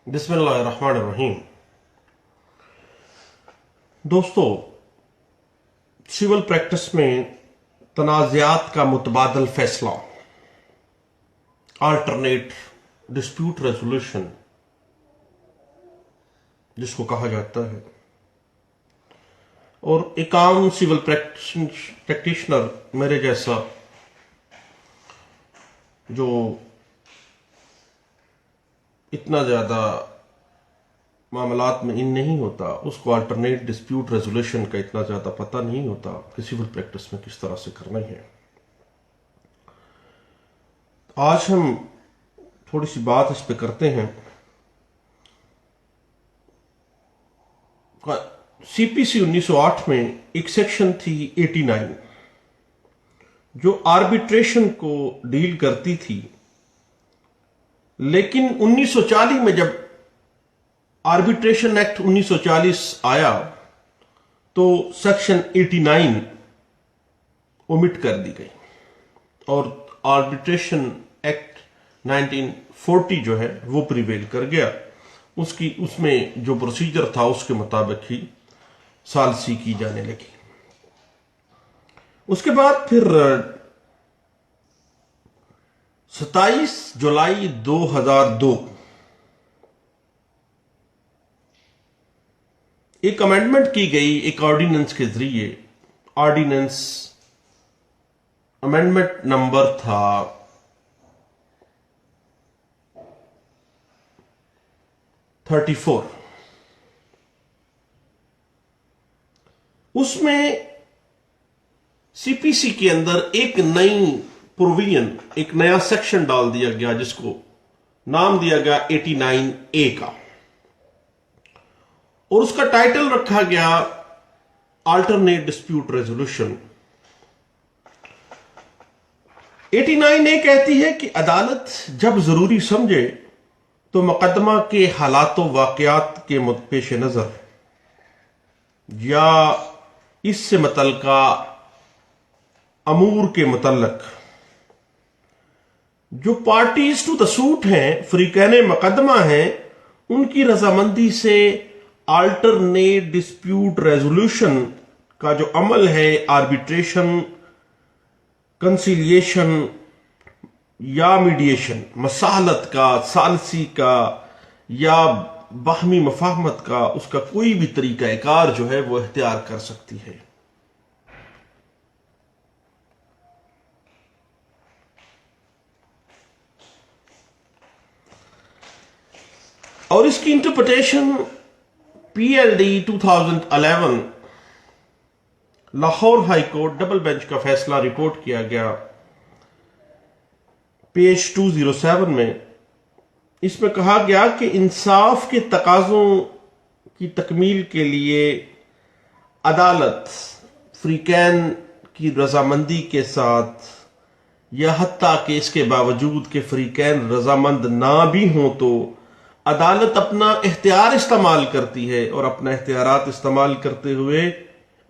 बिस्मिल्लाहिर्रहमानिर्रहीम। दोस्तों, civil practice में तनाज़ात का मुतबादल फैसला, अल्टरनेट डिस्प्यूट रेजोल्यूशन जिसको कहा जाता है, और एक आम सिविल प्रैक्टिशनर मेरे जैसा जो इतना ज़्यादा मामलात में इन नहीं होता, उसको अल्टरनेट डिस्प्यूट रेजोल्यूशन का इतना ज़्यादा पता नहीं होता कि सिविल प्रैक्टिस में किस तरह से करना है। आज हम थोड़ी सी बात इस पे करते हैं। सीपीसी 1908 में एक सेक्शन थी 89 जो आर्बिट्रेशन को डील करती थी, लेकिन 1940 में जब आर्बिट्रेशन एक्ट 1940 आया तो सेक्शन 89 ओमिट कर दी गई और आर्बिट्रेशन एक्ट 1940 जो है वो प्रिवेल कर गया। उसमें जो प्रोसीजर था उसके मुताबिक ही सालसी की जाने लगी। उसके बाद फिर 27 जुलाई 2002 एक अमेंडमेंट की गई एक ऑर्डिनेंस के जरिए। ऑर्डिनेंस अमेंडमेंट नंबर था 34। उसमें सीपीसी के अंदर एक नई प्रोविजन, एक नया सेक्शन डाल दिया गया जिसको नाम दिया गया 89A का, और उसका टाइटल रखा गया अल्टरनेट डिस्प्यूट रेजोल्यूशन। 89A कहती है कि अदालत जब जरूरी समझे तो मुकदमा के हालातों वाकयात के पेश नजर या इससे मुतल्लिका अमूर के मुतल्लिक जो पार्टीज टू द सूट हैं, फरीकैन मुकदमा हैं, उनकी रजामंदी से अल्टरनेट डिस्प्यूट रेजोल्यूशन का जो अमल है, आर्बिट्रेशन, कंसिलिएशन या मीडिएशन, मसालत का, सालसी का या बाहमी मफाहमत का, उसका कोई भी तरीकाकार जो है वो इख्तियार कर सकती है। और इसकी interpretation PLD 2011 Lahore high court double bench का फैसला रिपोर्ट किया गया पेज 207 में। इसमें कहा गया कि इंसाफ के तकाजों की तकमील के लिए अदालत फरीकैन की रजामंदी के साथ या हत्ता कि इसके बावजूद कि फरीकैन रजामंद ना भी हों तो अदालत अपना इख्तियार इस्तेमाल करती है, और अपना इख्तियारात इस्तेमाल करते हुए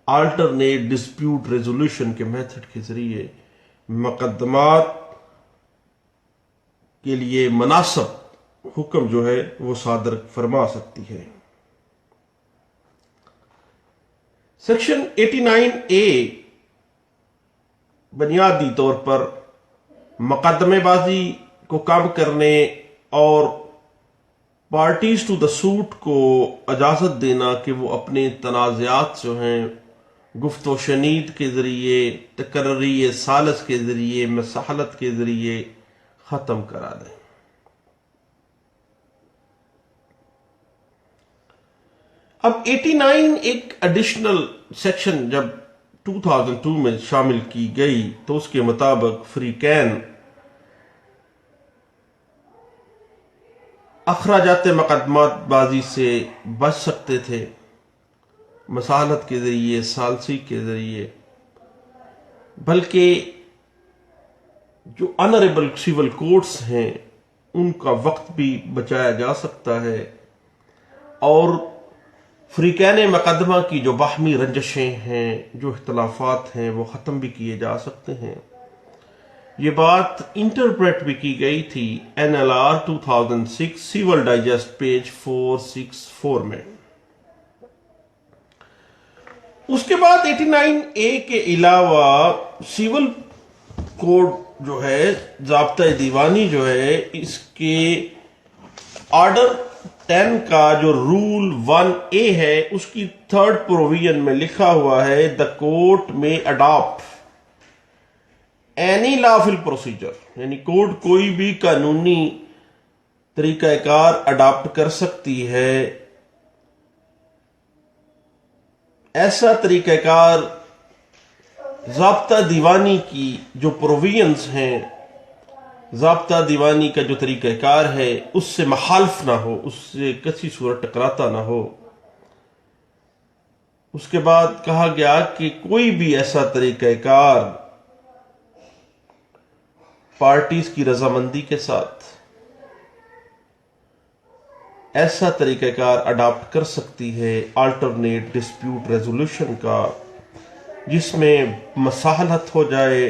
अल्टरनेट डिस्प्यूट रेजोल्यूशन के मेथड के जरिए मुकदमात के लिए मुनासिब हुक्म जो है वो सादर फरमा सकती है। सेक्शन 89A बुनियादी तौर पर मुकदमेबाजी को कम करने और पार्टीज टू द सूट को इजाजत देना कि वो अपने तनाज़ात जो हैं गुफ्तो शनीद के जरिए, तकर्री सालस के जरिए, मसाहलत के जरिए खत्म करा दें। अब 89 एक एडिशनल सेक्शन जब 2002 में शामिल की गई तो उसके मुताबिक फरीकैन अखराजात मुकदमाबाजी से बच सकते थे, मसालत के जरिए, सालसी के जरिए, बल्कि जो ऑनरेबल सिविल कोर्ट्स हैं उनका वक्त भी बचाया जा सकता है, और फरीकैन मुकदमा की जो बाहमी रंजशें हैं, जो इख्तलाफात हैं, वो ख़त्म भी किए जा सकते हैं। ये बात इंटरप्रेट भी की गई थी NLR 2006 सिविल डाइजेस्ट पेज 464 में। उसके बाद 89A के अलावा सिविल कोड जो है, ज़ाब्ता दीवानी जो है, इसके ऑर्डर 10 का जो रूल 1A है, उसकी 3rd प्रोविजन में लिखा हुआ है द कोर्ट में अडॉप्ट एनी लॉफुल प्रोसीजर, यानी कोर्ट कोई भी कानूनी तरीकाकार अडॉप्ट कर सकती है। ऐसा तरीकाकार ज़ाब्ता दीवानी की जो प्रोविजंस हैं, ज़ाब्ता दीवानी का जो तरीकाकार है, उससे मुखालिफ ना हो, उससे किसी सूरत टकराता ना हो। उसके बाद कहा गया कि कोई भी ऐसा तरीकाकार पार्टीज की रजामंदी के साथ ऐसा तरीकाकार अडॉप्ट कर सकती है अल्टरनेट डिस्प्यूट रेजोल्यूशन का, जिसमें मसाहलत हो जाए,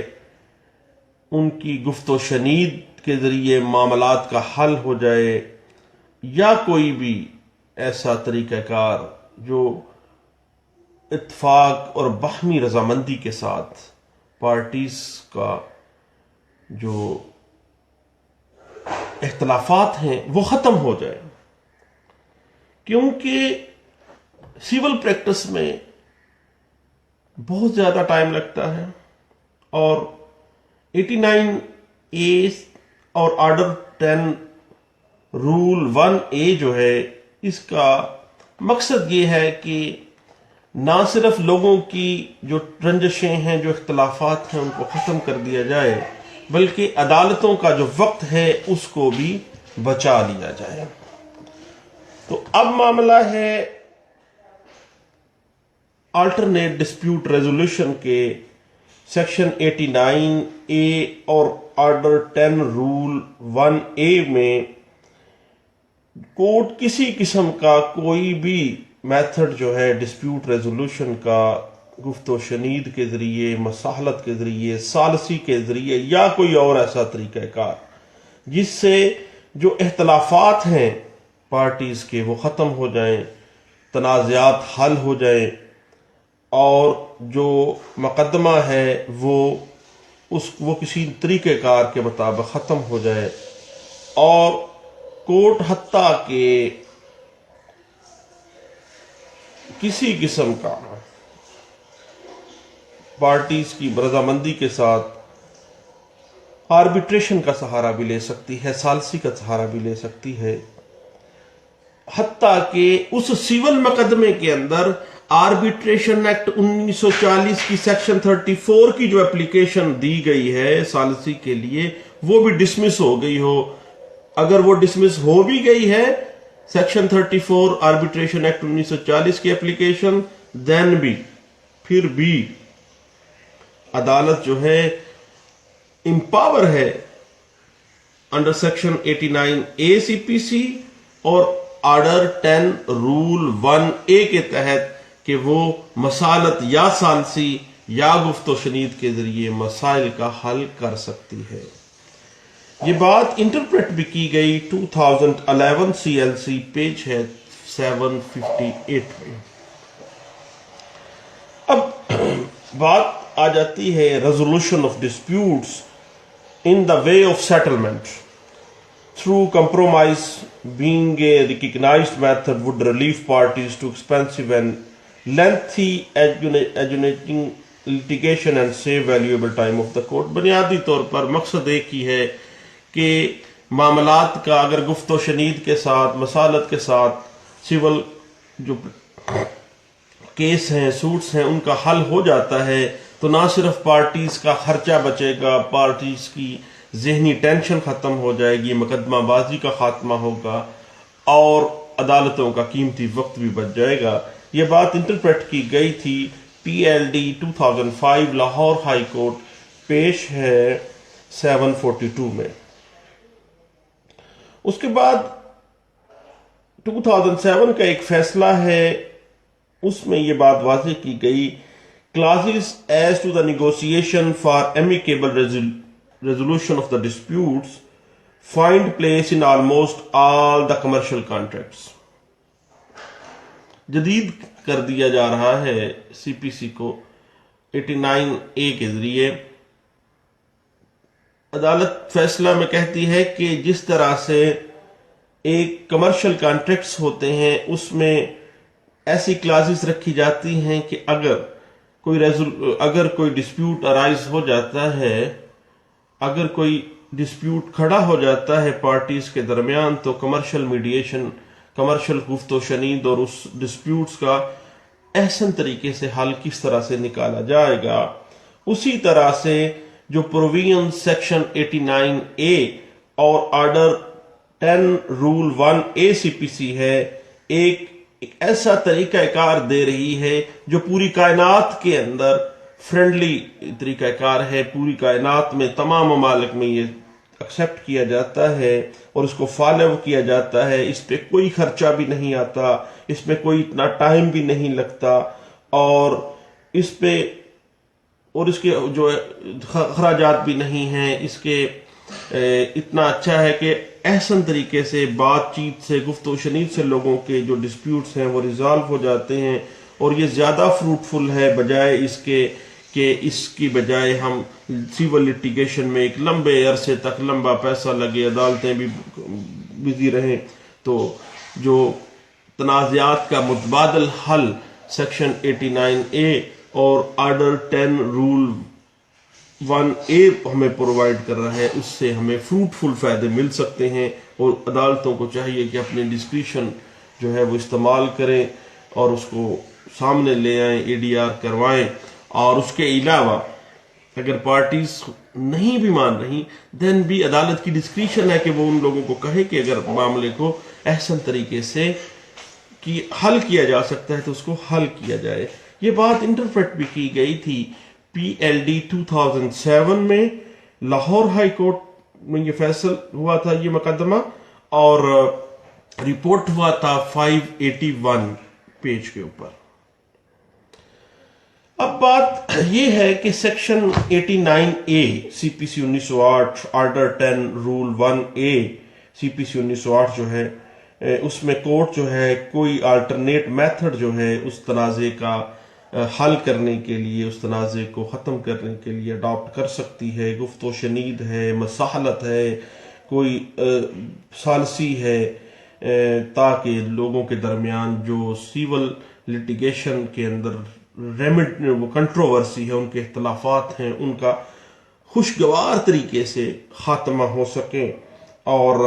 उनकी गुफ्तो शनीद के जरिए मामलात का हल हो जाए, या कोई भी ऐसा तरीकाकार जो इत्फाक और बाहमी रजामंदी के साथ पार्टीज का जो इख्तलाफात हैं वो ख़त्म हो जाए। क्योंकि सिविल प्रैक्टिस में बहुत ज़्यादा टाइम लगता है और 89A और ऑर्डर 10 रूल 1A जो है, इसका मकसद ये है कि ना सिर्फ लोगों की जो रंजिशें हैं, जो इख्तलाफात हैं, उनको ख़त्म कर दिया जाए, बल्कि अदालतों का जो वक्त है उसको भी बचा लिया जाए। तो अब मामला है अल्टरनेट डिस्प्यूट रेजोल्यूशन के सेक्शन 89A और ऑर्डर 10 रूल 1A में कोर्ट किसी किस्म का कोई भी मेथड जो है डिस्प्यूट रेजोल्यूशन का, गुफ्तो शनीद के जरिए, मसाहलत के जरिए, सालसी के जरिए, या कोई और ऐसा तरीक़ाकार जिससे जो इख्तलाफात हैं पार्टीज के वो ख़त्म हो जाएं, तनाज़ात हल हो जाएं, और जो मुकदमा है वो किसी तरीक़ेकार के मुताबिक ख़त्म हो जाए, और कोर्ट हत्ता के किसी किस्म का पार्टीज की रजामंदी के साथ आर्बिट्रेशन का सहारा भी ले सकती है, सालसी का सहारा भी ले सकती है। हत्ता के उस सिविल मुकदमे के अंदर आर्बिट्रेशन एक्ट 1940 की सेक्शन 34 की जो एप्लीकेशन दी गई है सालसी के लिए, वो भी डिसमिस हो गई हो। अगर वो डिसमिस हो भी गई है सेक्शन 34 आर्बिट्रेशन एक्ट 1940 की एप्लीकेशन, देन भी फिर भी अदालत जो है इंपावर है अंडर सेक्शन 89A CPC और ऑर्डर 10 रूल 1A के तहत कि वो मसालत या सालसी या गुफ्तो शनीद के जरिए मसाइल का हल कर सकती है। ये बात इंटरप्रेट भी की गई 2011 CLC पेज है 758 में। अब बात आ जाती है resolution of disputes in the way of settlement through compromise being a recognised method would relieve parties to expensive and lengthy adjudicating litigation and save valuable time of the court. बुनियादी तौर पर मकसद एक ही है कि मामलात का अगर गुफ्तो शनीद के साथ, मसालत के साथ सिविल जो केस हैं, सूट्स हैं, उनका हल हो जाता है तो ना सिर्फ पार्टीज का खर्चा बचेगा, पार्टीज की जहनी टेंशन खत्म हो जाएगी, मुकदमाबाजी का खात्मा होगा और अदालतों का कीमती वक्त भी बच जाएगा। ये बात इंटरप्रेट की गई थी PLD 2005 लाहौर हाई कोर्ट, पेश है 742 में। उसके बाद 2007 का एक फैसला है, उसमें यह बात वाज़ेह की गई, clauses as to the negotiation for amicable resolution of the disputes find place in almost all the commercial contracts. जदीद कर दिया जा रहा है सीपीसी को 89A के जरिए। अदालत फैसला में कहती है कि जिस तरह से एक कमर्शियल कॉन्ट्रैक्ट्स होते हैं उसमें ऐसी क्लासेस रखी जाती हैं कि अगर कोई डिस्प्यूट अराइज हो जाता है, अगर कोई डिस्प्यूट खड़ा हो जाता है पार्टीज के दरमियान, तो कमर्शियल मीडिएशन, कमर्शियल गुफ्तो शनीद और उस डिस्प्यूट्स का एहसन तरीके से हल किस तरह से निकाला जाएगा। उसी तरह से जो प्रोविजन सेक्शन 89A और ऑर्डर 10 रूल 1A सीपीसी है, एक ऐसा तरीकाकार दे रही है जो पूरी कायनात के अंदर फ्रेंडली तरीकाकार है। पूरी कायनात में तमाम ममालिक में ये एक्सेप्ट किया जाता है और इसको फॉलो किया जाता है। इस पे कोई खर्चा भी नहीं आता, इसमें कोई इतना टाइम भी नहीं लगता और इस पे और इसके जो खराजात भी नहीं हैं। इसके इतना अच्छा है कि एहसन तरीके से बातचीत से, गुफ्तो शनीद से लोगों के जो डिस्प्यूट्स हैं वो रिजॉल्व हो जाते हैं और ये ज्यादा फ्रूटफुल है बजाय इसके कि इसकी बजाय हम सिविल लिटिगेशन में एक लंबे अरसे तक लंबा पैसा लगे, अदालतें भी बिजी रहें। तो जो तनाज़ात का मुतबादल हल सेक्शन 89A और ऑर्डर 10 रूल 1A हमें प्रोवाइड कर रहा है, उससे हमें फ्रूटफुल फायदे मिल सकते हैं और अदालतों को चाहिए कि अपनी डिस्क्रिशन जो है वो इस्तेमाल करें और उसको सामने ले आएं, ADR करवाएं। और उसके अलावा अगर पार्टीज नहीं भी मान रही देन भी अदालत की डिस्क्रिशन है कि वो उन लोगों को कहे कि अगर मामले को एहसन तरीके से कि हल किया जा सकता है तो उसको हल किया जाए। ये बात इंटरप्रेट भी की गई थी PLD 2007 में, लाहौर हाई कोर्ट में ये फैसल हुआ था ये मुकदमा और रिपोर्ट हुआ था 581 पेज के ऊपर। अब बात यह है कि section 89A CPC 1908 order 10 rule 1A CPC 1908 जो है उसमें कोर्ट जो है कोई अल्टरनेट मेथड जो है उस तनाज़े का हल करने के लिए, उस तनाज़े को ख़त्म करने के लिए अडॉप्ट कर सकती है। गुफ्तो शनीद है, मसाहलत है, कोई सालसी है, ताकि लोगों के दरमियान जो सिविल लिटिगेशन के अंदर वो कंट्रोवर्सी है, उनके इख्तलाफात हैं, उनका खुशगवार तरीके से खात्मा हो सके और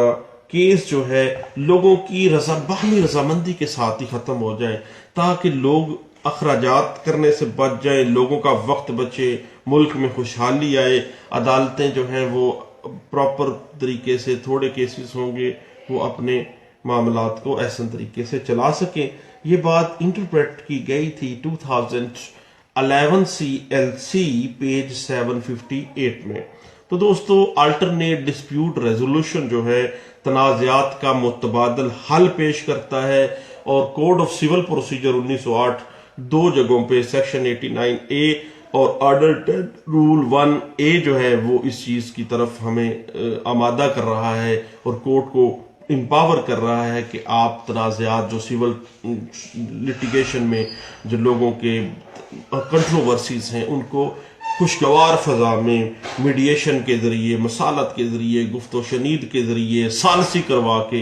केस जो है लोगों की बाहमी रजामंदी के साथ ही खत्म हो जाए ताकि लोग अखराजात करने से बच जाए, लोगों का वक्त बचे, मुल्क में खुशहाली आए। अदालतें जो हैं वो प्रॉपर तरीके से, थोड़े केसेस होंगे वो अपने मामलात को ऐसा तरीके से चला सकें। ये बात इंटरप्रेट की गई थी 2011 CLC पेज 758 में। तो दोस्तों अल्टरनेट डिस्प्यूट रेजोल्यूशन जो है तनाज़ात का मुतबादल हल पेश करता है और कोड ऑफ सिविल प्रोसीजर 1908 दो जगहों पे सेक्शन 89A और ऑर्डर 10 रूल 1A जो है वो इस चीज की तरफ हमें आमादा कर रहा है और कोर्ट को एम्पावर कर रहा है कि आप तनाज़ात जो सिविल लिटिगेशन में जो लोगों के कंट्रोवर्सीज हैं उनको खुशगवार फजा में मीडिएशन के जरिए, मसालत के जरिए, गुफ्तो शनीद के जरिए, सालसी करवा के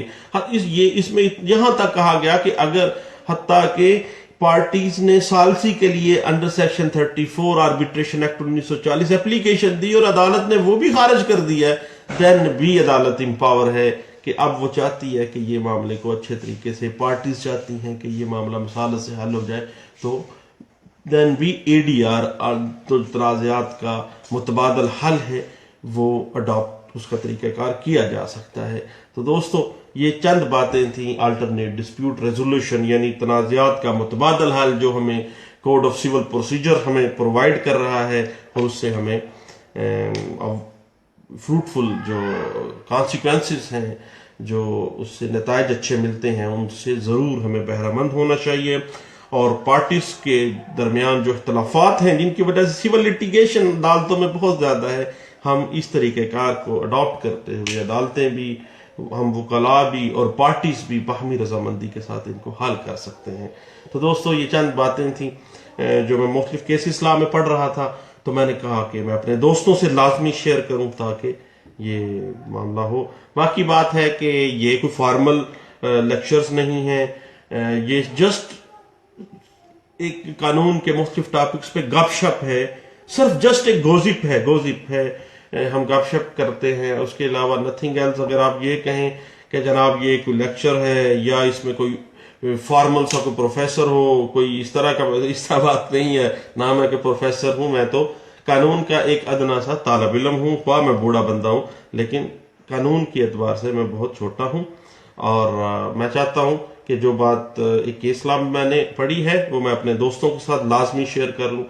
इसमें यहां तक कहा गया कि अगर हत्ता के पार्टीज ने सालसी के लिए under section 34 arbitration act 1940 application दी और अदालत ने वो भी खारिज कर दिया है, देन भी अदालत एम्पावर है कि अब वो चाहती है कि ये मामले को अच्छे तरीके से, पार्टीज चाहती हैं कि ये मामला मसालत से हल हो जाए, तो देन भी ADR तो तनाज़ात का मुतबादल हल है वो अडॉप्ट उसका तरीक़ाकार किया जा सकता है। तो दोस्तों ये चंद बातें थी अल्टरनेट डिस्प्यूट रेजोल्यूशन यानी तनाज़ात का मुतबादल हल जो हमें कोड ऑफ सिविल प्रोसीजर हमें प्रोवाइड कर रहा है और उससे हमें फ्रूटफुल जो कॉन्सिक्वेंसेस हैं, जो उससे नताइज अच्छे मिलते हैं, उनसे ज़रूर हमें बहरामंद होना चाहिए। और पार्टीज के दरमियान जो इख्तलाफात हैं जिनकी वजह से सिविल लिटिगेशन अदालतों में बहुत ज़्यादा है, हम इस तरीक़ेकार को अडॉप्ट करते हुए अदालतें भी, हम वकला भी और पार्टीज भी बाहमी रजामंदी के साथ इनको हल कर सकते हैं। तो दोस्तों, ये चंद बातें थी जो मैं मुख्तलिफ केस इस्लाम में पढ़ रहा था, तो मैंने कहा कि मैं अपने दोस्तों से लाजमी शेयर करूं ताकि ये मामला हो। बाकी बात है कि ये कोई फॉर्मल लेक्चर्स नहीं है, ये जस्ट एक कानून के मुख्तलिफ टॉपिक्स पे गपशप है, सिर्फ जस्ट एक गोजिप है, हम गपशप करते हैं, उसके अलावा नथिंग एल्स। अगर आप ये कहें कि जनाब ये कोई लेक्चर है या इसमें कोई फॉर्मल सा कोई प्रोफेसर हो, कोई इस तरह बात नहीं है, ना मैं कि प्रोफेसर हूं, मैं तो कानून का एक अदना सा तालब इल्म हूं, ख्वाह मैं बूढ़ा बंदा हूं, लेकिन कानून के एतबार से मैं बहुत छोटा हूं। और मैं चाहता हूं कि जो बात एक केस लॉ में मैंने पढ़ी है वो मैं अपने दोस्तों के साथ लाजमी शेयर कर लूं।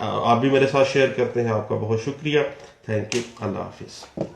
आप भी मेरे साथ शेयर करते हैं, आपका बहुत शुक्रिया। Thank you. Allah Hafiz.